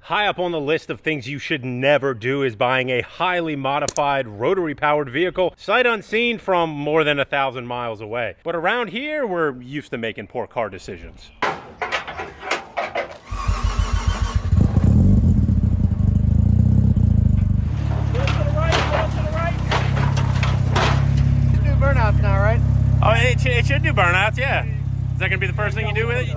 High up on the list of things you should never do is buying a highly modified rotary powered vehicle sight unseen from more than 1,000 miles away. But around here, we're used to making poor car decisions. Go to the right. You do burnouts now, right? Oh, it should do burnouts, yeah. Is that gonna be the first thing you do with it?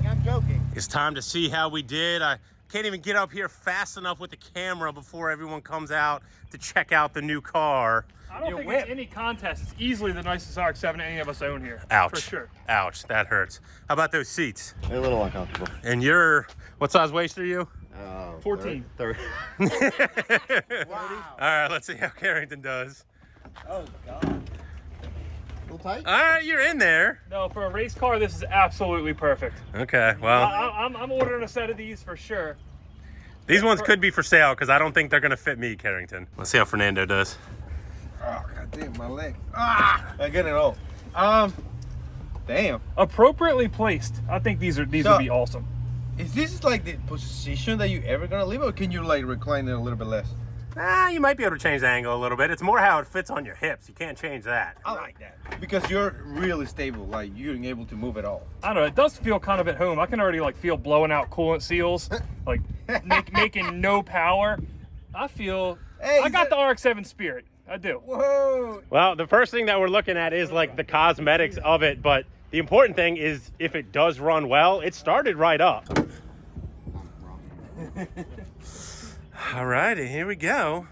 I'm joking. It's time to see how we did. I can't even get up here fast enough with the camera before everyone comes out to check out the new car. I don't think it's any contest. It's easily the nicest RX-7 any of us own here. Ouch. For sure. Ouch, that hurts. How about those seats? They're a little uncomfortable. And you're, what size waist are you? 14. 30. Wow. All right, let's see how Carrington does. Oh, God. A little tight? All right, you're in there. No, for a race car, this is absolutely perfect. Okay, well. I'm ordering a set of these for sure. These ones could be for sale because I don't think they're going to fit me, Carrington. Let's see how Fernando does. Oh, God damn, my leg. I get it all. Damn. Appropriately placed. I think these would be awesome. Is this like the position that you ever gonna leave, or can you like recline it a little bit less? You might be able to change the angle a little bit. It's more how it fits on your hips. You can't change that. I like that because you're really stable. Like you're able to move it all. I don't know. It does feel kind of at home. I can already like feel blowing out coolant seals, like making no power. I feel I got the RX-7 spirit. I do. Whoa. Well, the first thing that we're looking at is like the cosmetics of it, but the important thing is if it does run well, it started right up. All righty, here we go.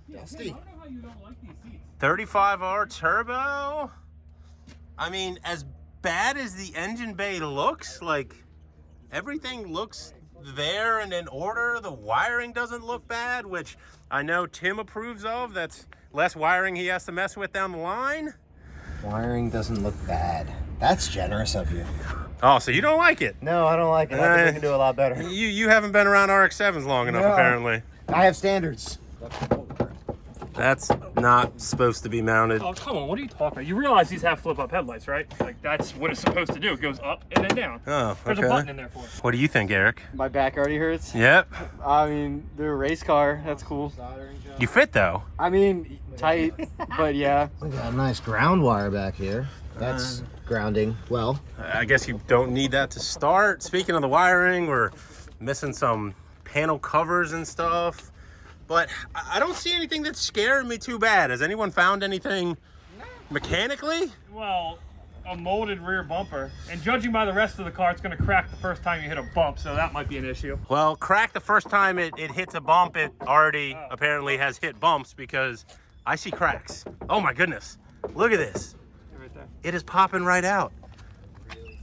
Yeah, Steve. I don't know how you don't like these seats. 35R turbo. I mean, as bad as the engine bay looks, like everything looks there and in order. The wiring doesn't look bad, which I know Tim approves of. That's less wiring he has to mess with down the line. Wiring doesn't look bad. That's generous of you. Oh, so you don't like it? No, I don't like it. I think we can do a lot better. You haven't been around RX-7s long enough, apparently. I have standards. That's not supposed to be mounted. Oh, come on. What are you talking about? You realize these have flip-up headlights, right? Like, that's what it's supposed to do. It goes up and then down. Oh, okay. There's a button in there for it. What do you think, Eric? My back already hurts. Yep. I mean, they're a race car. That's cool. You fit, though. I mean, tight, but yeah. We got a nice ground wire back here. That's grounding well. I guess you don't need that to start. Speaking of the wiring, we're missing some panel covers and stuff. But I don't see anything that's scaring me too bad. Has anyone found anything mechanically? Well, a molded rear bumper. And judging by the rest of the car, it's going to crack the first time you hit a bump, so that might be an issue. Well, crack the first time it hits a bump, it already apparently has hit bumps because I see cracks. Oh my goodness. Look at this. Right there. It is popping right out.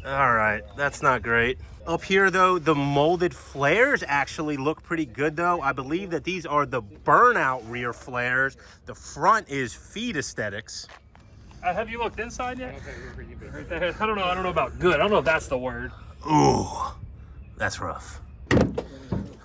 All right, that's not great. Up here, though, the molded flares actually look pretty good, though. I believe that these are the burnout rear flares. The front is feed aesthetics. Have you looked inside yet? Right there. I don't know about good. I don't know if that's the word. Ooh, that's rough.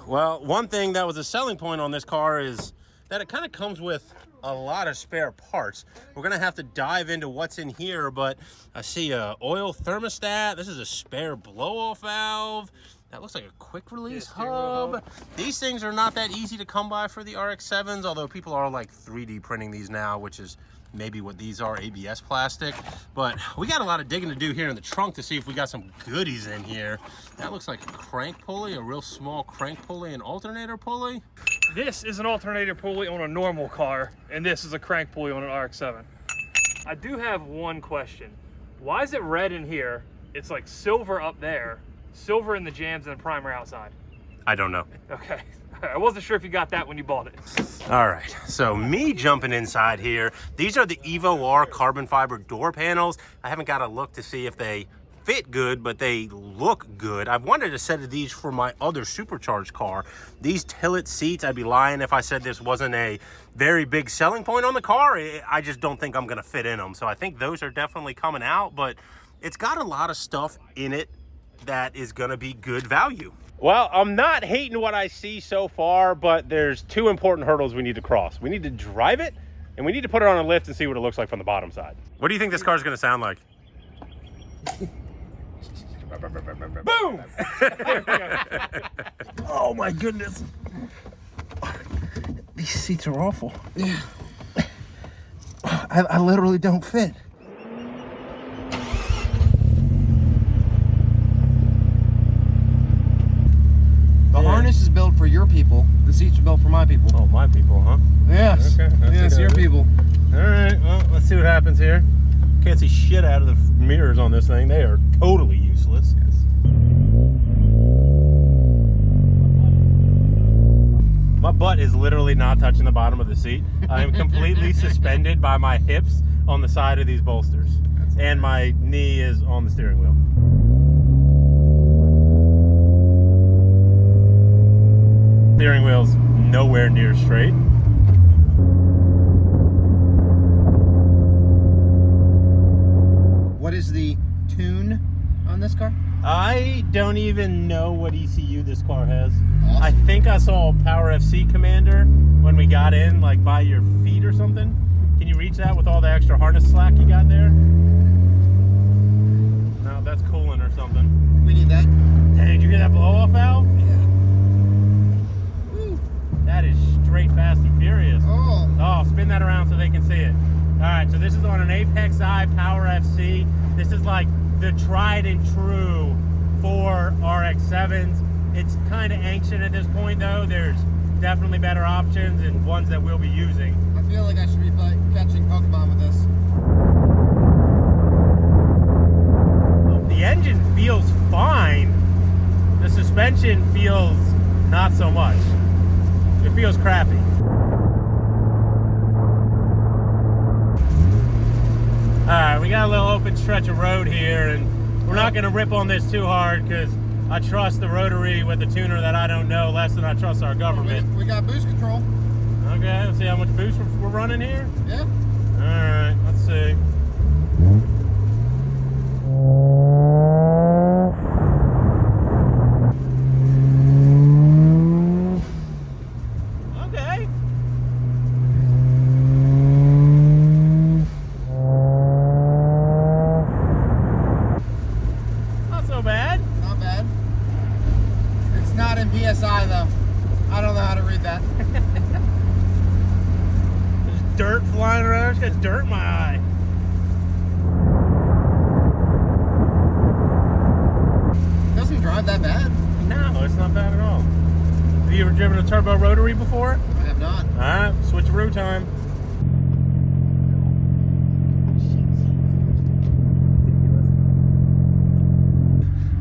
Well, one thing that was a selling point on this car is that it kind of comes with a lot of spare parts. We're gonna have to dive into what's in here, but I see a oil thermostat. This is a spare blow-off valve. That looks like a quick release hub. These things are not that easy to come by for the RX-7s, although people are like 3D printing these now, which is maybe what these are, ABS plastic. But we got a lot of digging to do here in the trunk to see if we got some goodies in here. That looks like a crank pulley, a real small crank pulley and alternator pulley. This is an alternator pulley on a normal car, and this is a crank pulley on an RX-7. I do have one question. Why is it red in here? It's like silver up there, silver in the jams and the primer outside. I don't know. Okay. I wasn't sure if you got that when you bought it. All right, so me jumping inside here. These are the Evo R carbon fiber door panels. I haven't got a look to see if they fit good, but they look good. I've wanted a set of these for my other supercharged car. These tilt seats, I'd be lying if I said this wasn't a very big selling point on the car. I just don't think I'm gonna fit in them. So I think those are definitely coming out, but it's got a lot of stuff in it that is gonna be good value. Well, I'm not hating what I see so far, but there's two important hurdles we need to cross. We need to drive it, and we need to put it on a lift and see what it looks like from the bottom side. What do you think this car is gonna sound like? Boom! Oh my goodness. These seats are awful. Yeah. I literally don't fit. The harness is built for your people. The seats are built for my people. Oh, my people, huh? Yes. Okay, I see Yes, how your it is. people. All right, well, let's see what happens here. Can't see shit out of the mirrors on this thing. They are totally useless. My butt is literally not touching the bottom of the seat. I am completely suspended by my hips on the side of these bolsters. And my knee is on the steering wheel. Steering wheel's nowhere near straight. What is the tune on this car? I don't even know what ECU this car has. Awesome. I think I saw a Power FC Commander when we got in, like by your feet or something. Can you reach that with all the extra harness slack you got there? No, that's coolant or something. We need that. Dang, did you hear that blow-off valve? Yeah. That is straight Fast and Furious. Oh. Oh, spin that around so they can see it. All right, so this is on an Apex I Power FC. This is like the tried and true for RX7s. It's kind of ancient at this point, though. There's definitely better options and ones that we'll be using. I feel like I should be catching Pokemon with this. The engine feels fine. The suspension feels not so much. It feels crappy. Alright, we got a little open stretch of road here, and we're not going to rip on this too hard because I trust the Rotary with the tuner that I don't know less than I trust our government. We got boost control. Okay, let's see how much boost we're running here. Yeah. Alright, let's see. Okay. Not so bad. Not bad. It's not in PSI though. I don't know how to read that. There's dirt flying around. I just got dirt in my eye. Doesn't drive that bad. No, it's not bad at all. Have you ever driven a turbo Rotary before? I have not. Alright, switcheroo time.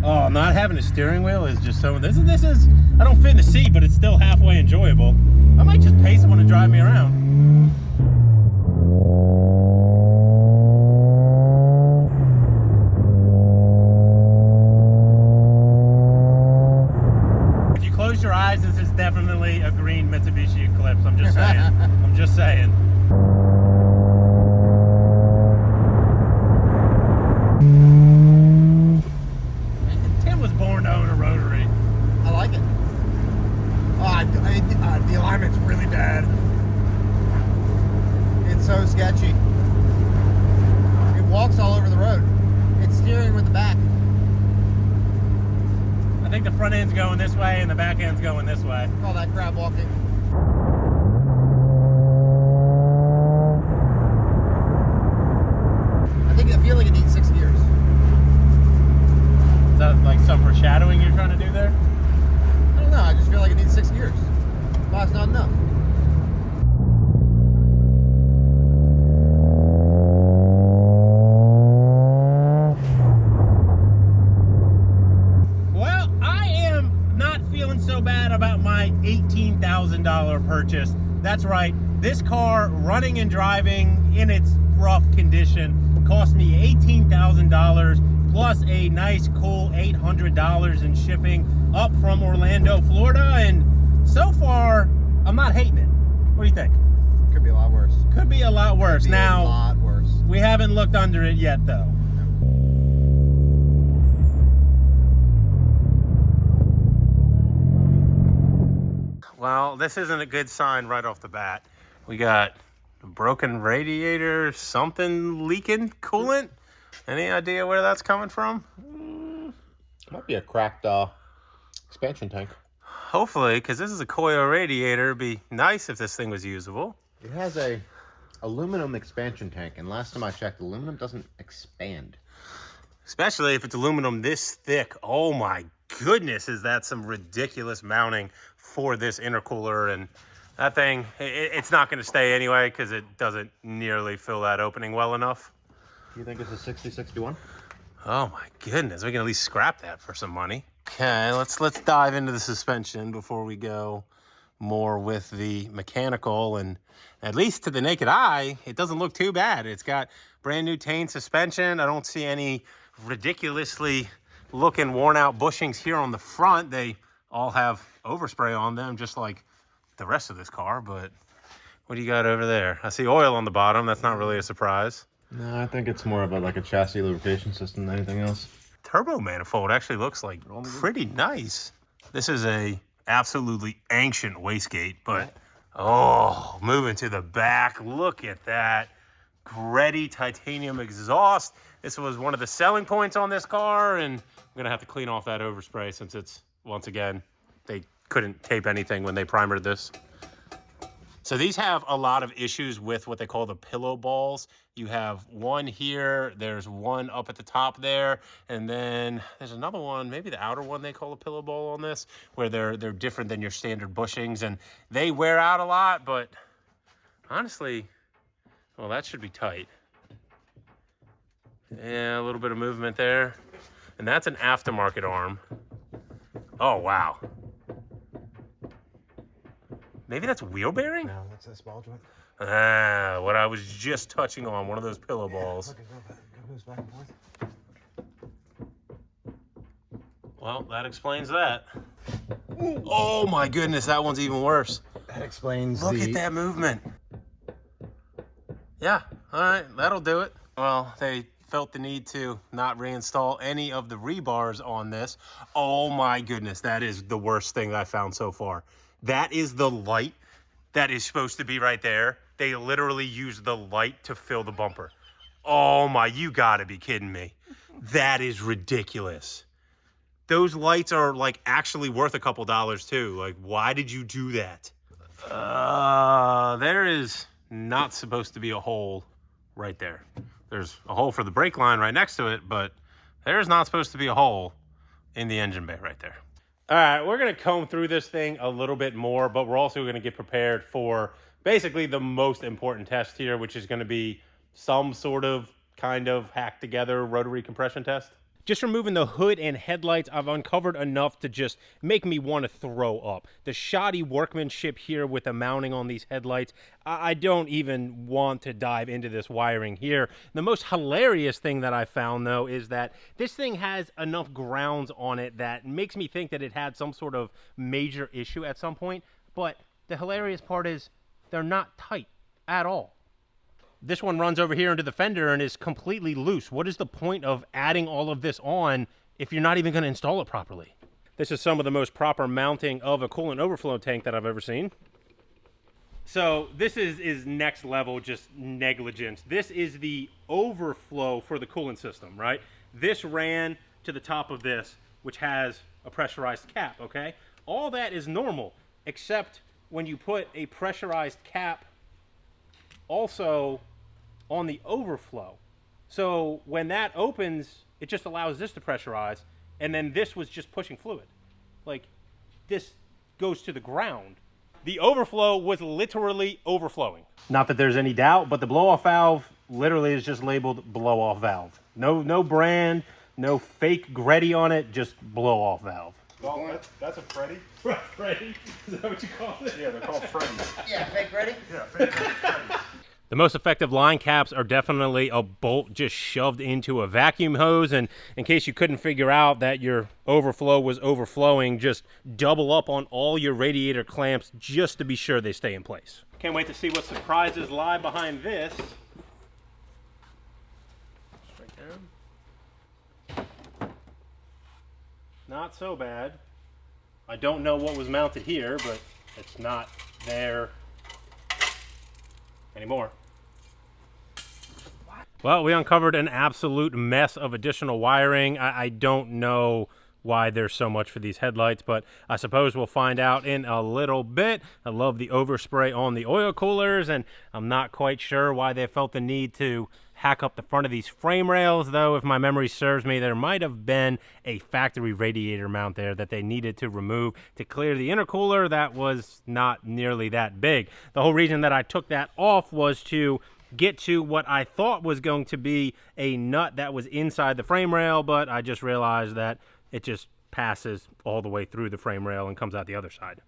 Oh, not having a steering wheel is just so... This is... I don't fit in the seat, but it's still halfway enjoyable. I might just pay someone to drive me around. If you close your eyes, this is definitely a green Mitsubishi Eclipse. I'm just saying. I'm just saying. Tim was born to own a Rotary. I like it. The alignment's really bad. It's so sketchy. It walks all over the road. It's steering with the back. I think the front end's going this way and the back end's going this way. Call that crab walking. I feel like it needs 6 gears. Is that like some foreshadowing you're trying to do there? I don't know. I just feel like it needs 6 gears. Well, it's not enough. Well, I am not feeling so bad about my $18,000 purchase. That's right. This car, running and driving in its rough condition, cost me $18,000 plus a nice cool $800 in shipping up from Orlando, Florida, and so far I'm not hating it. What do you think? Could be a lot worse. Could be a lot worse. Could be Now, a lot worse. we haven't looked under it yet though. Well, this isn't a good sign right off the bat. We got a broken radiator, something leaking coolant. Any idea where that's coming from? Might be a cracked expansion tank. Hopefully, because this is a coil radiator. It'd be nice if this thing was usable. It has a aluminum expansion tank, and last time I checked, aluminum doesn't expand. Especially if it's aluminum this thick. Oh my goodness, is that some ridiculous mounting for this intercooler. And that thing, it's not going to stay anyway because it doesn't nearly fill that opening well enough. You think it's a 6061? Oh my goodness, we can at least scrap that for some money. Okay, let's dive into the suspension before we go more with the mechanical. And at least to the naked eye, it doesn't look too bad. It's got brand new Tane suspension. I don't see any ridiculously looking worn out bushings here on the front. They all have overspray on them, just like the rest of this car. But what do you got over there? I see oil on the bottom. That's not really a surprise. No, I think it's more of like a chassis lubrication system than anything else. Turbo manifold actually looks like pretty nice. This is a absolutely ancient wastegate, but oh, moving to the back, look at that Gretty titanium exhaust. This was one of the selling points on this car, and I'm gonna have to clean off that overspray since it's, once again, they couldn't tape anything when they primered this. So these have a lot of issues with what they call the pillow balls. You have one here, there's one up at the top there, and then there's another one, maybe the outer one they call a pillow ball on this, where they're different than your standard bushings, and they wear out a lot, but honestly, well, that should be tight. Yeah, a little bit of movement there. And that's an aftermarket arm. Oh, wow. Maybe that's wheel bearing? No, that's a ball joint. Ah, what I was just touching on, one of those pillow balls. Look, it goes back and forth. Well, that explains that. Oh my goodness, that one's even worse. That explains Look at that movement. Yeah, all right, that'll do it. Well, they felt the need to not reinstall any of the rebars on this. Oh my goodness, that is the worst thing I found so far. That is the light that is supposed to be right there. They literally used the light to fill the bumper. Oh my, you gotta be kidding me. That is ridiculous. Those lights are like actually worth a couple dollars too. Like, why did you do that? There is not supposed to be a hole right there. There's a hole for the brake line right next to it, but there's not supposed to be a hole in the engine bay right there. All right, we're going to comb through this thing a little bit more, but we're also going to get prepared for basically the most important test here, which is going to be some sort of kind of hacked together rotary compression test. Just removing the hood and headlights, I've uncovered enough to just make me want to throw up. The shoddy workmanship here with the mounting on these headlights, I don't even want to dive into this wiring here. The most hilarious thing that I found, though, is that this thing has enough grounds on it that makes me think that it had some sort of major issue at some point. But the hilarious part is they're not tight at all. This one runs over here into the fender and is completely loose. What is the point of adding all of this on if you're not even going to install it properly? This is some of the most proper mounting of a coolant overflow tank that I've ever seen. So this is next level, just negligence. This is the overflow for the coolant system, right? This ran to the top of this, which has a pressurized cap, okay? All that is normal, except when you put a pressurized cap also on the overflow. So when that opens, it just allows this to pressurize, and then this was just pushing fluid. Like, this goes to the ground. The overflow was literally overflowing. Not that there's any doubt, but the blow-off valve literally is just labeled blow-off valve. No brand, no fake Gretty on it, just blow-off valve. Well, that's a Freddy. Freddy? Is that what you call it? Yeah, they're called Freddies. Yeah, fake ready? Yeah, Freddies. The most effective line caps are definitely a bolt just shoved into a vacuum hose, and in case you couldn't figure out that your overflow was overflowing, just double up on all your radiator clamps just to be sure they stay in place. Can't wait to see what surprises lie behind this. Straight down. Not so bad. I don't know what was mounted here, but it's not there anymore. Well, we uncovered an absolute mess of additional wiring. I don't know why there's so much for these headlights, but I suppose we'll find out in a little bit. I love the overspray on the oil coolers, and I'm not quite sure why they felt the need to hack up the front of these frame rails, though if my memory serves me, there might have been a factory radiator mount there that they needed to remove to clear the intercooler that was not nearly that big. The whole reason that I took that off was to get to what I thought was going to be a nut that was inside the frame rail, but I just realized that it just passes all the way through the frame rail and comes out the other side.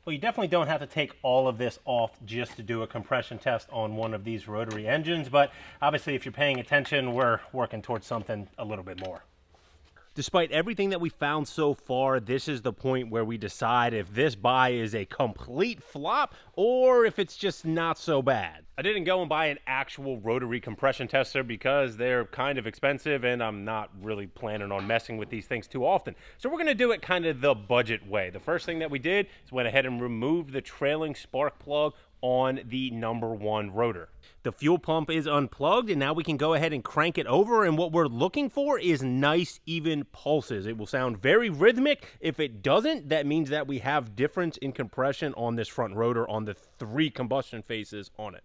Well, you definitely don't have to take all of this off just to do a compression test on one of these rotary engines, but obviously if you're paying attention, we're working towards something a little bit more. Despite everything that we found so far, this is the point where we decide if this buy is a complete flop or if it's just not so bad. I didn't go and buy an actual rotary compression tester because they're kind of expensive and I'm not really planning on messing with these things too often. So we're gonna do it kind of the budget way. The first thing that we did is went ahead and removed the trailing spark plug on the #1 rotor. The fuel pump is unplugged and now we can go ahead and crank it over, and what we're looking for is nice even pulses. It will sound very rhythmic. If it doesn't, that means that we have difference in compression on this front rotor on the 3 combustion phases on it.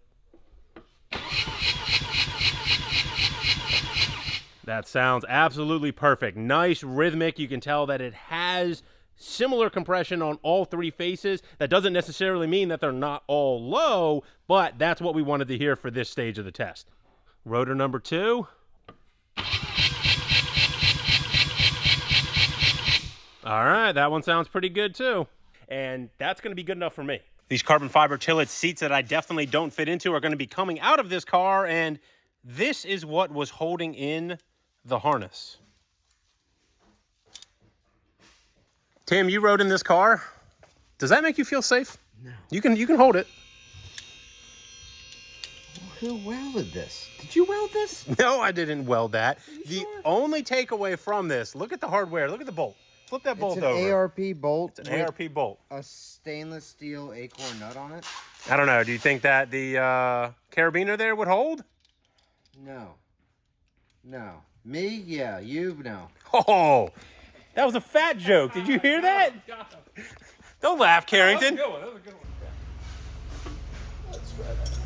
That sounds absolutely perfect. Nice rhythmic. You can tell that it has similar compression on all 3 faces. That doesn't necessarily mean that they're not all low, but that's what we wanted to hear for this stage of the test. Rotor number 2. All right, that one sounds pretty good too. And that's gonna be good enough for me. These carbon fiber Tillett seats that I definitely don't fit into are gonna be coming out of this car, and this is what was holding in the harness. Tim, you rode in this car. Does that make you feel safe? No. You can hold it. Who welded this? Did you weld this? No, I didn't weld that. The sure? only takeaway from this, look at the hardware, look at the bolt. Flip that bolt It's over. an ARP bolt. It's an ARP bolt. A stainless steel acorn nut on it. I don't know. Do you think that the carabiner there would hold? No. No. Me? Yeah. You? No. Oh, that was a fat joke. Did you hear that? Don't laugh, Carrington. That was a good one. Let's try that.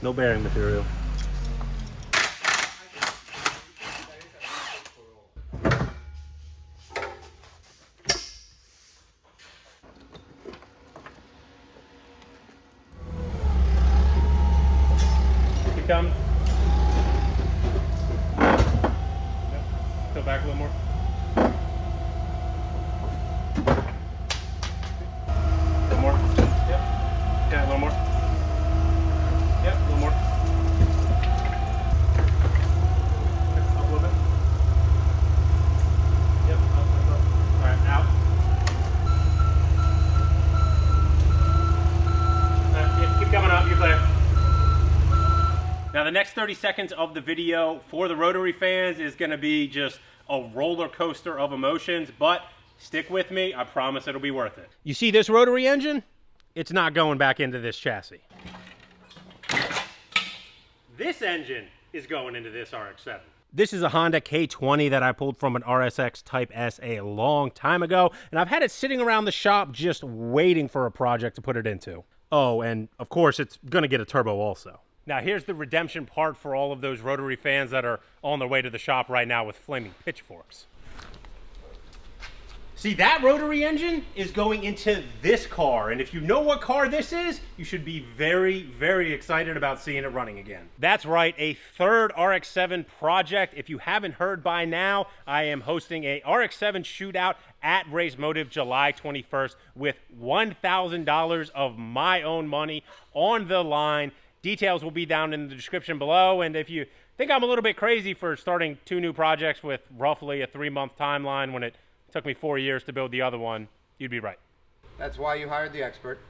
No bearing material. Keep coming. Go back a little more. A little more. Yep. Yeah, a little more. Yep, a little more. Up a little bit. Yep, up. All right, out. Yeah, keep coming up, you're clear. Now the next 30 seconds of the video for the Rotary fans is gonna be just a roller coaster of emotions, but stick with me, I promise it'll be worth it. You see this rotary engine? It's not going back into this chassis. This engine is going into this RX-7. This is a Honda K20 that I pulled from an RSX Type S a long time ago, and I've had it sitting around the shop just waiting for a project to put it into. Oh, and of course it's gonna get a turbo also. Now here's the redemption part for all of those Rotary fans that are on their way to the shop right now with flaming pitchforks. See, that Rotary engine is going into this car, and if you know what car this is, you should be very, very excited about seeing it running again. That's right, a third RX-7 project. If you haven't heard by now, I am hosting a Rx7 Shootout at Racemotive July 21st with $1,000 of my own money on the line. Details will be down in the description below, and if you think I'm a little bit crazy for starting 2 new projects with roughly a 3-month timeline when it took me 4 years to build the other one, you'd be right. That's why you hired the expert.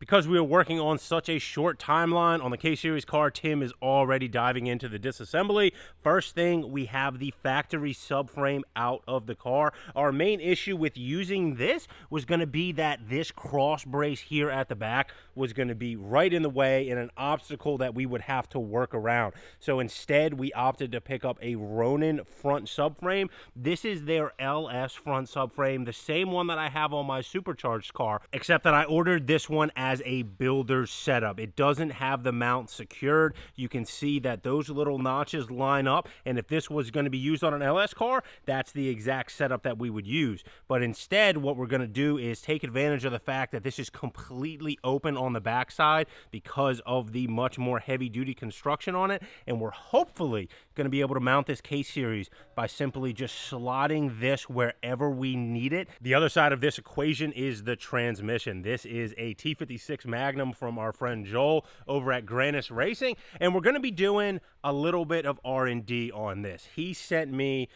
Because we are working on such a short timeline on the K-Series car, Tim is already diving into the disassembly. First thing, we have the factory subframe out of the car. Our main issue with using this was going to be that this cross brace here at the back was going to be right in the way and an obstacle that we would have to work around. So instead, we opted to pick up a Ronin front subframe. This is their LS front subframe, the same one that I have on my supercharged car, except that I ordered this one as a builder's setup. It doesn't have the mount secured. You can see that those little notches line up, and if this was going to be used on an LS car, that's the exact setup that we would use. But instead, what we're going to do is take advantage of the fact that this is completely open on the backside because of the much more heavy-duty construction on it, and we're hopefully going to be able to mount this K-Series by simply just slotting this wherever we need it. The other side of this equation is the transmission. This is a T56 Magnum from our friend Joel over at Granis Racing, and we're going to be doing a little bit of R&D on this. He sent me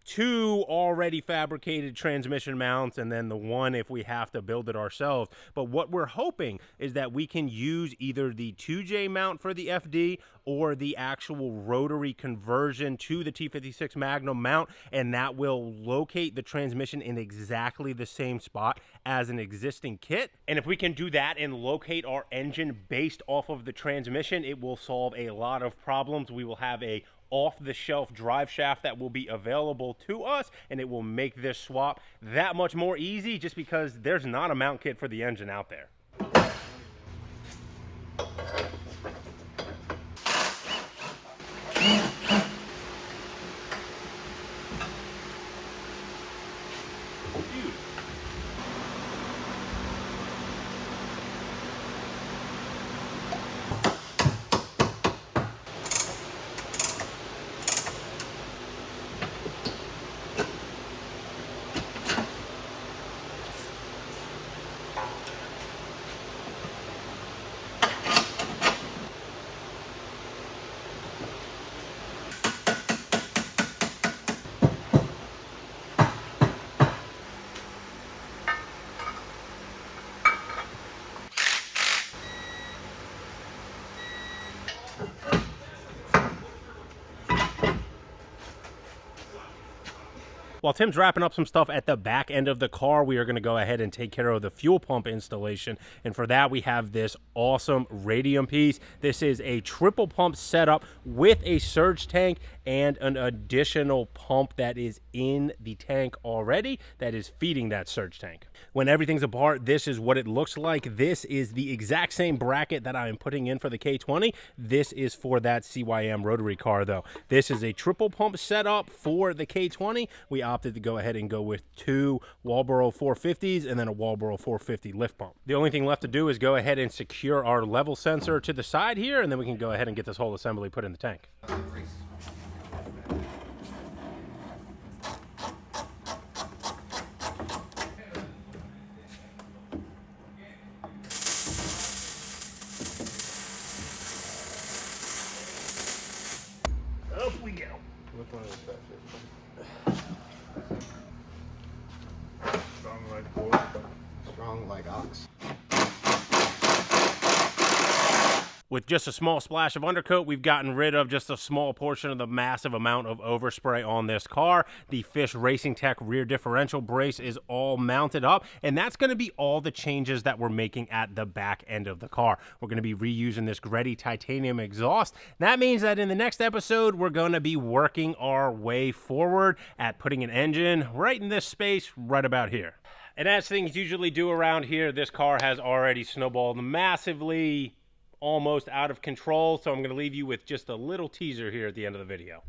2 already fabricated transmission mounts and then the one if we have to build it ourselves. But what we're hoping is that we can use either the 2J mount for the FD or the actual rotary conversion to the T56 Magnum mount, and that will locate the transmission in exactly the same spot as an existing kit. And if we can do that and locate our engine based off of the transmission, it will solve a lot of problems. We will have a off-the-shelf drive shaft that will be available to us, and it will make this swap that much more easy just because there's not a mount kit for the engine out there. While Tim's wrapping up some stuff at the back end of the car, we are going to go ahead and take care of the fuel pump installation. And for that, we have this awesome radium piece. This is a triple pump setup with a surge tank and an additional pump that is in the tank already that is feeding that surge tank. When everything's apart, this is what it looks like. This is the exact same bracket that I am putting in for the K20. This is for that CYM rotary car, though. This is a triple pump setup for the K20. We opted to go ahead and go with 2 Walboro 450s and then a Walboro 450 lift pump. The only thing left to do is go ahead and secure our level sensor to the side here, and then we can go ahead and get this whole assembly put in the tank. Up we go. Which one is that? Strong like bull. Strong like ox. With just a small splash of undercoat, we've gotten rid of just a small portion of the massive amount of overspray on this car. The Fish Racing Tech rear differential brace is all mounted up, and that's going to be all the changes that we're making at the back end of the car. We're going to be reusing this Greddy titanium exhaust. That means that in the next episode, we're going to be working our way forward at putting an engine right in this space right about here. And as things usually do around here, this car has already snowballed massively, almost out of control, so I'm going to leave you with just a little teaser here at the end of the video.